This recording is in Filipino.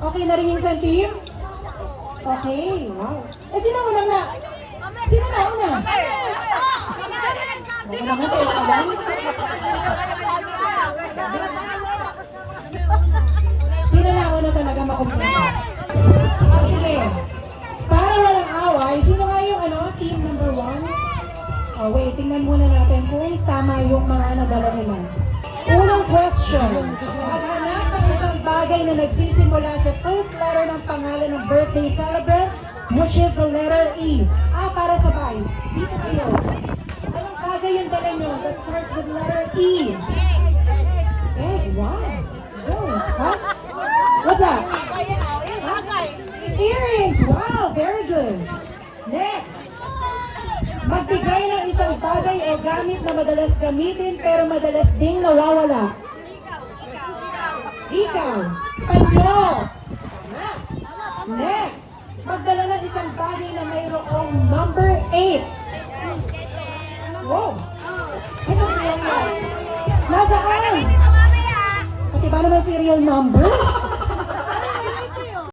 Okay na rin yung isang team? Okay, wow. Eh, sino una na? Sino na una? Una ko kayo ka ba? Sino na una talaga makumpleto? Sige. Para walang away, sino nga yung team number 1? Oh, wait, tingnan muna natin kung tama yung mga nadala nila. Unang question. Maghanap ng isang bagay na nagsisimula sa first letter ng pangalan ng birthday celebrant, which is the letter E. Para sabay. Dito kayo. Anong bagay yung dala nyo that starts with letter E? Egg, wow. Good. Huh? What's that? Earrings, wow, very good. Next. Magbigay ng isang bagay o gamit na madalas gamitin pero madalas ding nawawala. Ikaw. Panyo. Next. Magdala ng isang bagay na mayroong number 8. Wow. Ano ba yan? Nasaan? Pati ba naman serial number?